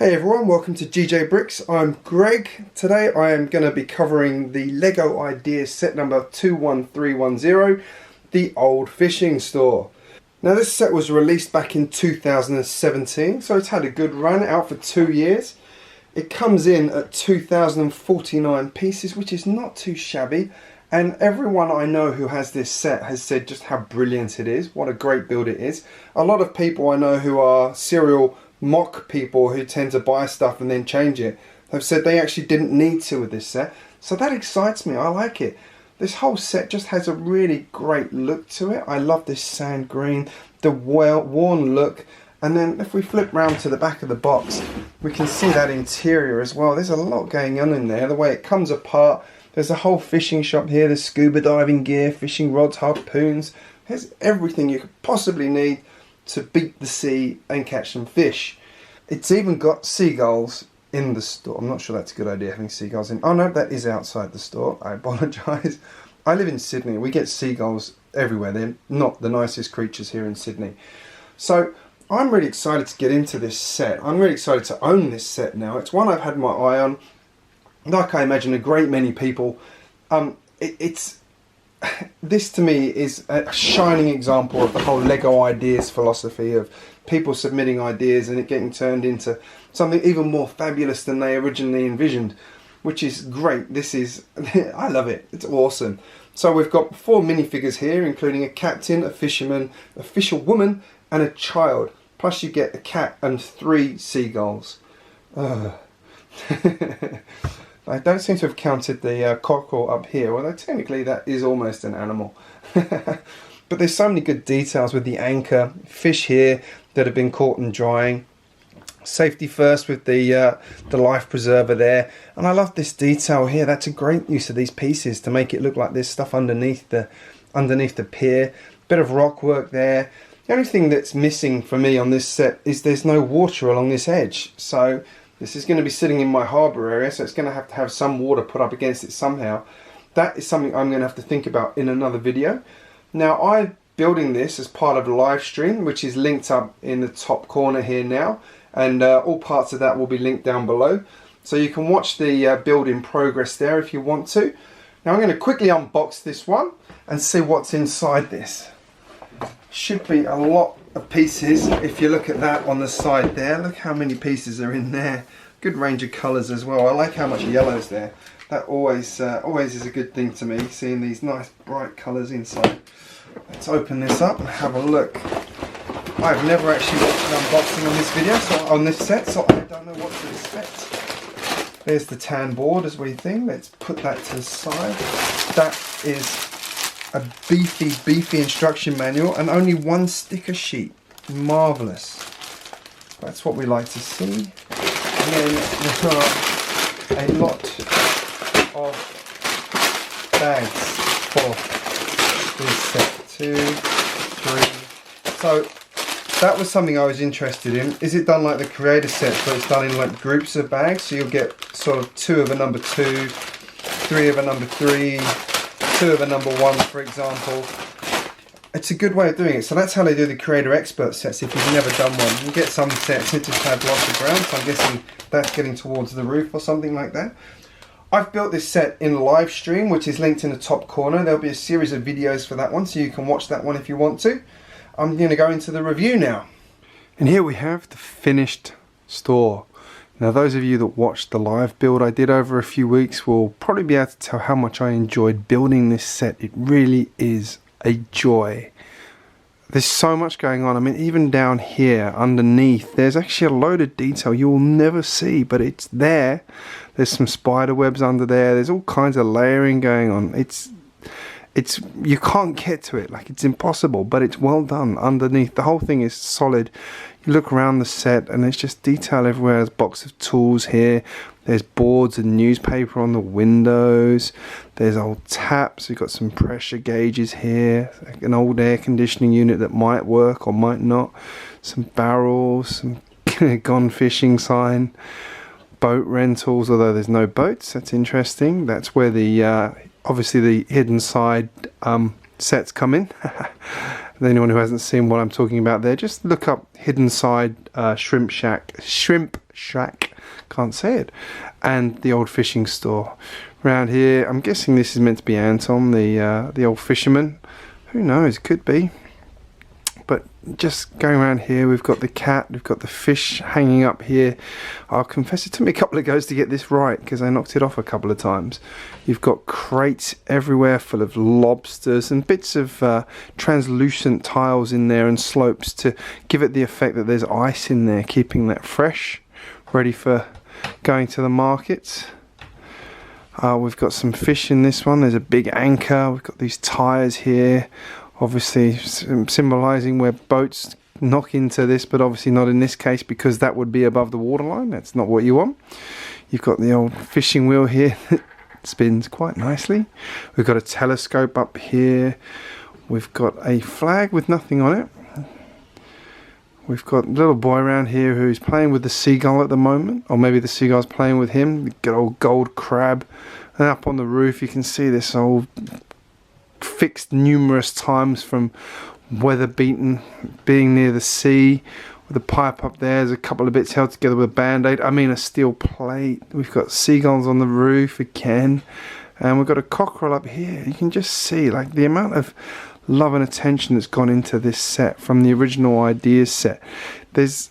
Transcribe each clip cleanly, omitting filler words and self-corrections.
Hey everyone, welcome to GJBricks. I'm Greg. Today I am going to be covering the LEGO Ideas set number 21310, the Old Fishing Store. Now this set was released back in 2017, so it's had a good run, out for 2 years. It comes in at 2,049 pieces, which is not too shabby. And everyone I know who has this set has said just how brilliant it is, what a great build it is. A lot of people I know who are serial mock people who tend to buy stuff and then change it have said they actually didn't need to with this set. So that excites me, I like it. This whole set just has a really great look to it. I love this sand green, the worn look. And then if we flip round to the back of the box, we can see that interior as well. There's a lot going on in there, the way it comes apart. There's a whole fishing shop here, there's scuba diving gear, fishing rods, harpoons. There's everything you could possibly need to beat the sea and catch some fish. It's even got seagulls in the store. I'm not sure that's a good idea, having seagulls in. Oh no, that is outside the store. I apologise. I live in Sydney. We get seagulls everywhere. They're not the nicest creatures here in Sydney. So I'm really excited to get into this set. I'm really excited to own this set now. It's one I've had my eye on. Like I imagine a great many people. This to me is a shining example of the whole LEGO Ideas philosophy of people submitting ideas and it getting turned into something even more fabulous than they originally envisioned, which is great. This is, I love it, it's awesome. So we've got 4 minifigures here, including a captain, a fisherman, a fisherwoman and a child. Plus you get a cat and 3 seagulls. I don't seem to have counted the cockerel up here, although technically that is almost an animal. But there's so many good details with the anchor, fish here that have been caught and drying. Safety first with the life preserver there. And I love this detail here. That's a great use of these pieces to make it look like there's stuff underneath the pier. Bit of rock work there. The only thing that's missing for me on this set is there's no water along this edge. So this is going to be sitting in my harbour area, so it's going to have some water put up against it somehow. That is something I'm going to have to think about in another video. Now I'm building this as part of a live stream, which is linked up in the top corner here now, and all parts of that will be linked down below. So you can watch the build in progress there if you want to. Now I'm going to quickly unbox this one and see what's inside this. Should be a lot of pieces. If you look at that on the side there, look how many pieces are in there. Good range of colours as well. I like how much yellow's there. That always is a good thing to me, seeing these nice bright colours inside. Let's open this up and have a look. I've never actually watched an unboxing on this video, so on this set, so I don't know what to expect. There's the tan board as we think. Let's put that to the side. That is a beefy instruction manual and only 1 sticker sheet. Marvellous. That's what we like to see. And then there are a lot of bags for this set. 2, 3. So that was something I was interested in. Is it done like the creator sets where it's done in like groups of bags? So you'll get sort of 2 of a number 2, 3 of a number 3, 2 of a number 1, for example. It's a good way of doing it. So that's how they do the creator expert sets if you've never done one. You get some sets that just have lots of ground, so I'm guessing that's getting towards the roof or something like that. I've built this set in live stream, which is linked in the top corner. There'll be a series of videos for that one, so you can watch that one if you want to. I'm going to go into the review now. And here we have the finished store. Now those of you that watched the live build I did over a few weeks will probably be able to tell how much I enjoyed building this set. It really is a joy. There's so much going on. I mean, even down here underneath there's actually a load of detail you will never see, but it's there. There's some spider webs under there. There's all kinds of layering going on. It's you can't get to it, like it's impossible, but it's well done underneath. The whole thing is solid. You look around the set and there's just detail everywhere. There's a box of tools here. There's boards and newspaper on the windows. There's old taps. We've got some pressure gauges here. An old air conditioning unit that might work or might not. Some barrels, some gone fishing sign. Boat rentals, although there's no boats. That's interesting. That's where the obviously the hidden side sets come in. Anyone who hasn't seen what I'm talking about there, just look up hidden side shrimp shack, can't say it, and the old fishing store. Around here, I'm guessing this is meant to be Anton, the old fisherman. Who knows, could be. But just going around here, we've got the cat, we've got the fish hanging up here. I'll confess it took me a couple of goes to get this right because I knocked it off a couple of times. You've got crates everywhere full of lobsters and bits of translucent tiles in there and slopes to give it the effect that there's ice in there, keeping that fresh, ready for going to the market. We've got some fish in this one. There's a big anchor. We've got these tyres here, obviously symbolising where boats knock into this, but obviously not in this case because that would be above the waterline. That's not what you want. You've got the old fishing wheel here that spins quite nicely. We've got a telescope up here. We've got a flag with nothing on it. We've got a little boy around here who's playing with the seagull at the moment, or maybe the seagull's playing with him. Good old gold crab. And up on the roof you can see this old fixed numerous times from weather beaten, being near the sea, with a pipe up there. There's a couple of bits held together with a band-aid, a steel plate. We've got seagulls on the roof again, and we've got a cockerel up here. You can just see like the amount of love and attention that's gone into this set from the original ideas set. There's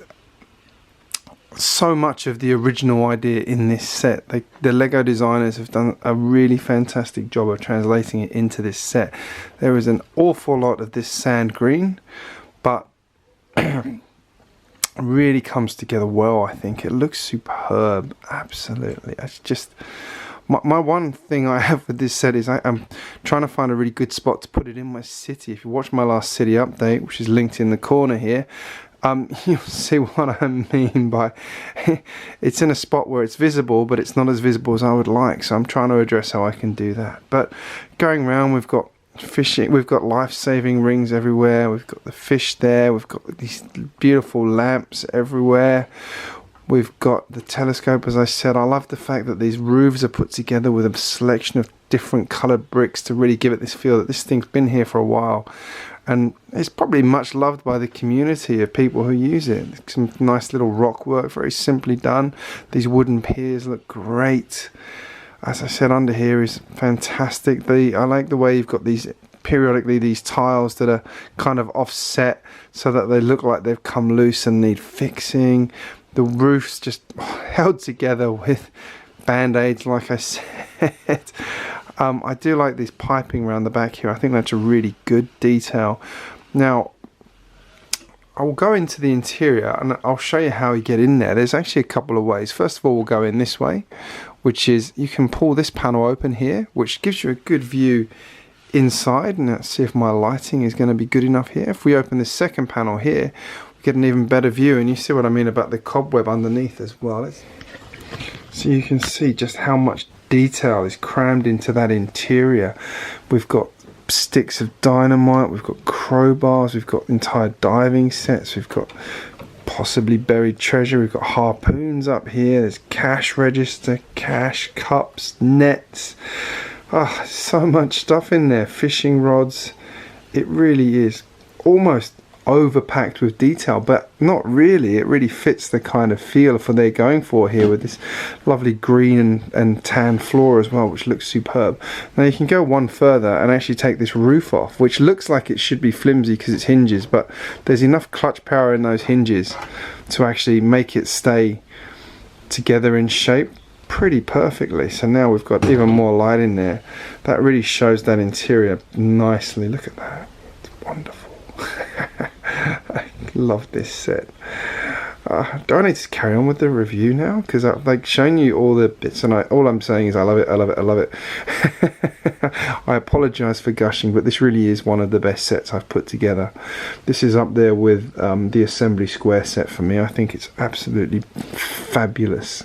so much of the original idea in this set. The Lego designers have done a really fantastic job of translating it into this set. There is an awful lot of this sand green, but really comes together well. I think it looks superb. Absolutely. It's just my one thing I have with this set is I'm trying to find a really good spot to put it in my city. If you watch my last city update, which is linked in the corner here, you'll see what I mean by it's in a spot where it's visible, but it's not as visible as I would like. So I'm trying to address how I can do that. But going around, we've got fishing, we've got life-saving rings everywhere. We've got the fish there. We've got these beautiful lamps everywhere. We've got the telescope, as I said. I love the fact that these roofs are put together with a selection of different coloured bricks to really give it this feel that this thing's been here for a while. And it's probably much loved by the community of people who use it. Some nice little rock work, very simply done. These wooden piers look great. As I said, under here is fantastic. I like the way you've got these periodically these tiles that are kind of offset so that they look like they've come loose and need fixing. The roof's just held together with band-aids, like I said. I do like this piping around the back here. I think that's a really good detail. Now, I will go into the interior and I'll show you how you get in there. There's actually a couple of ways. First of all, we'll go in this way, which is you can pull this panel open here, which gives you a good view inside. And let's see if my lighting is going to be good enough here. If we open this second panel here, get an even better view, and you see what I mean about the cobweb underneath as well. So you can see just how much detail is crammed into that interior. We've got sticks of dynamite, we've got crowbars, we've got entire diving sets, we've got possibly buried treasure, we've got harpoons up here, there's cash register, cash cups, nets. So much stuff in there. Fishing rods. It really is almost overpacked with detail, but not really. It really fits the kind of feel for they're going for here with this lovely green and tan floor as well, which looks superb. Now you can go one further and actually take this roof off, which looks like it should be flimsy because it's hinges, but there's enough clutch power in those hinges to actually make it stay together in shape pretty perfectly. So now we've got even more light in there. That really shows that interior nicely. Look at that. It's wonderful. I love this set. Do I need to carry on with the review now? Because I've like shown you all the bits, and all I'm saying is I love it, I love it, I love it. I apologise for gushing, but this really is one of the best sets I've put together. This is up there with the Assembly Square set for me. I think it's absolutely fabulous.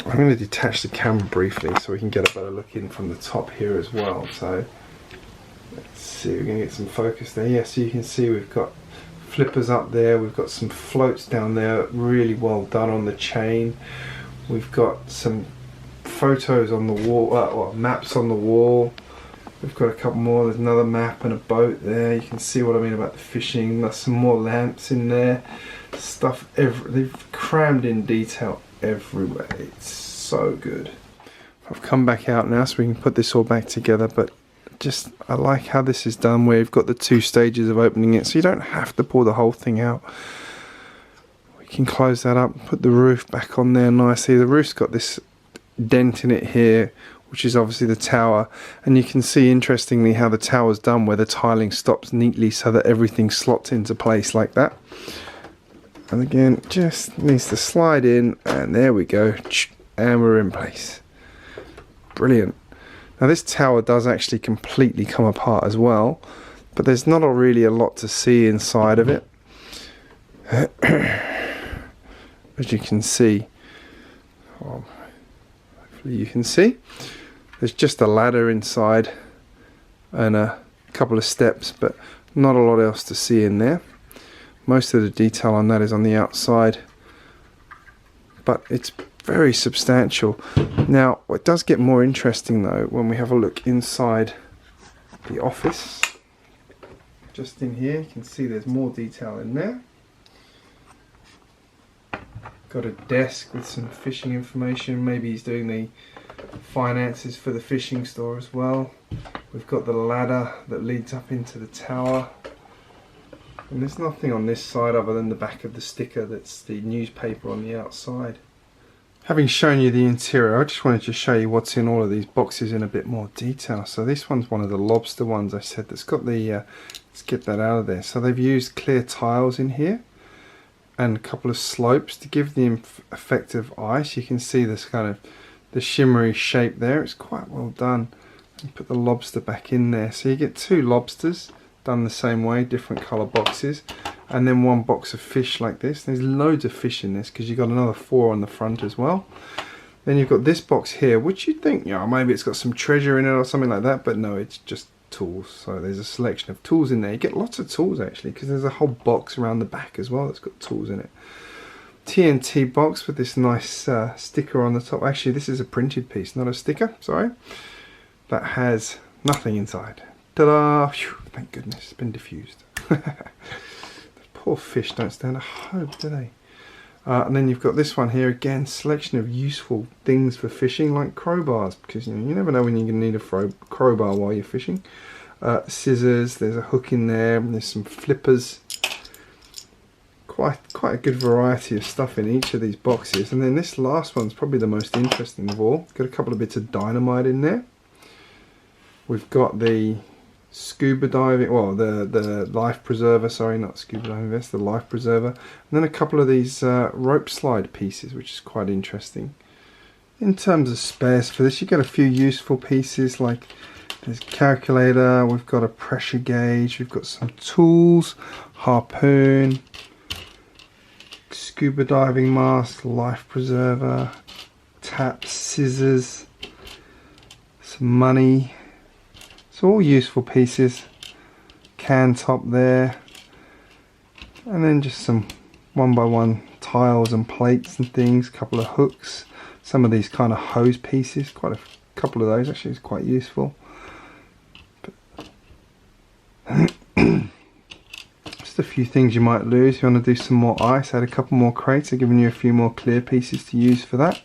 I'm going to detach the camera briefly so we can get a better look in from the top here as well. So let's see, we're going to get some focus there. Yeah, so you can see we've got flippers up there, we've got some floats down there, really well done on the chain. We've got some photos on the wall, or maps on the wall. We've got a couple more. There's another map and a boat there. You can see what I mean about the fishing. There's some more lamps in there. Stuff they've crammed in detail everywhere. It's so good. I've come back out now so we can put this all back together, but just I like how this is done where you've got the 2 stages of opening it, so you don't have to pull the whole thing out. We can close that up, put the roof back on there nicely. The roof's got this dent in it here, which is obviously the tower, and you can see interestingly how the tower's done where the tiling stops neatly so that everything slots into place like that. And again, just needs to slide in, and there we go, and we're in place. Brilliant. Now this tower does actually completely come apart as well, but there's not really a lot to see inside of it. As you can see, hopefully you can see, there's just a ladder inside and a couple of steps, but not a lot else to see in there. Most of the detail on that is on the outside, but it's very substantial. Now it does get more interesting though when we have a look inside the office. Just in here you can see there's more detail in there. Got a desk with some fishing information. Maybe he's doing the finances for the fishing store as well. We've got the ladder that leads up into the tower, and there's nothing on this side other than the back of the sticker that's the newspaper on the outside. Having shown you the interior, I just wanted to show you what's in all of these boxes in a bit more detail. So this one's one of the lobster ones I said that's got the, let's get that out of there. So they've used clear tiles in here and a couple of slopes to give the effect of ice. You can see this kind of, the shimmery shape there. It's quite well done. And put the lobster back in there. So you get 2 lobsters done the same way, different colour boxes. And then 1 box of fish like this. There's loads of fish in this because you've got another 4 on the front as well. Then you've got this box here, which you'd think, yeah, maybe it's got some treasure in it or something like that, but no, it's just tools. So there's a selection of tools in there. You get lots of tools actually because there's a whole box around the back as well that's got tools in it. TNT box with this nice sticker on the top. Actually, this is a printed piece, not a sticker, sorry. That has nothing inside. Ta-da! Thank goodness, it's been diffused. Poor fish don't stand a hope, do they? And then you've got this one here again, selection of useful things for fishing, like crowbars, because you never know when you're going to need a crowbar while you're fishing. Scissors, there's a hook in there, and there's some flippers. Quite a good variety of stuff in each of these boxes. And then this last one's probably the most interesting of all. Got a couple of bits of dynamite in there. We've got the scuba diving, well, the life preserver, sorry, not scuba diving vest, the life preserver, and then a couple of these rope slide pieces, which is quite interesting. In terms of spares for this, you get a few useful pieces, like there's a calculator, we've got a pressure gauge, we've got some tools, harpoon, scuba diving mask, life preserver, taps, scissors, some money. So all useful pieces, can top there, and then just some 1x1 tiles and plates and things, a couple of hooks, some of these kind of hose pieces, quite a couple of those actually is quite useful. Just a few things you might lose if you want to do some more ice. Add a couple more crates, I've given you a few more clear pieces to use for that.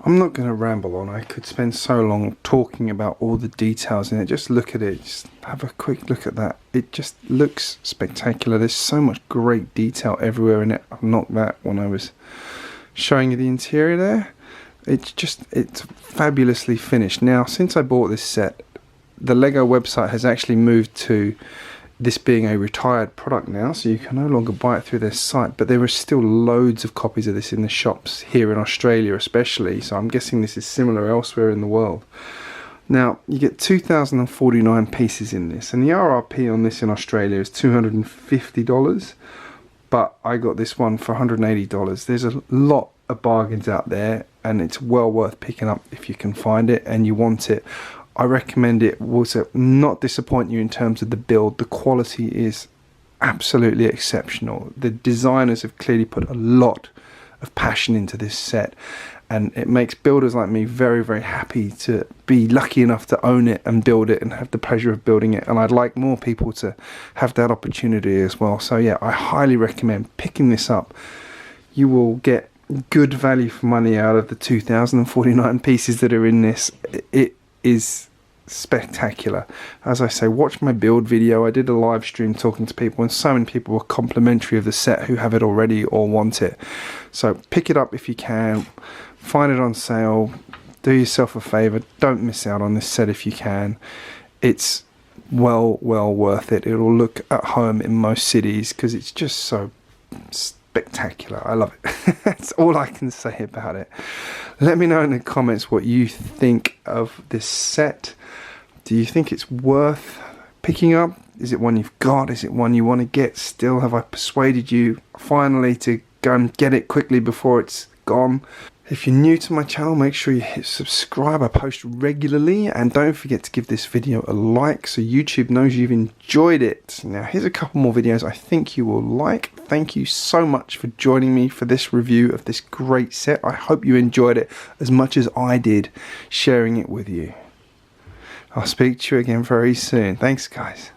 I'm not going to ramble on. I could spend so long talking about all the details in it. Just look at it. Just have a quick look at that. It just looks spectacular. There's so much great detail everywhere in it. I've knocked that when I was showing you the interior there. It's fabulously finished. Now, since I bought this set, the Lego website has actually moved to this being a retired product now, so you can no longer buy it through their site, but there are still loads of copies of this in the shops here in Australia especially, so I'm guessing this is similar elsewhere in the world. Now you get 2,049 pieces in this, and the RRP on this in Australia is $250, but I got this one for $180. There's a lot of bargains out there, and it's well worth picking up if you can find it and you want it. I recommend it. Will not disappoint you in terms of the build. The quality is absolutely exceptional. The designers have clearly put a lot of passion into this set, and it makes builders like me very, very happy to be lucky enough to own it and build it and have the pleasure of building it. And I'd like more people to have that opportunity as well. So yeah, I highly recommend picking this up. You will get good value for money out of the 2,049 pieces that are in this. It is spectacular. As I say, watch my build video. I did a live stream talking to people, and so many people were complimentary of the set who have it already or want it. So pick it up if you can. Find it on sale. Do yourself a favor. Don't miss out on this set if you can. It's well worth it. It'll look at home in most cities because it's just so spectacular. I love it. That's all I can say about it. Let me know in the comments what you think of this set. Do you think it's worth picking up? Is it one you've got? Is it one you want to get still? Have I persuaded you finally to go and get it quickly before it's gone? If you're new to my channel, make sure you hit subscribe. I post regularly, and don't forget to give this video a like so YouTube knows you've enjoyed it. Now here's a couple more videos I think you will like. Thank you so much for joining me for this review of this great set. I hope you enjoyed it as much as I did sharing it with you. I'll speak to you again very soon. Thanks guys.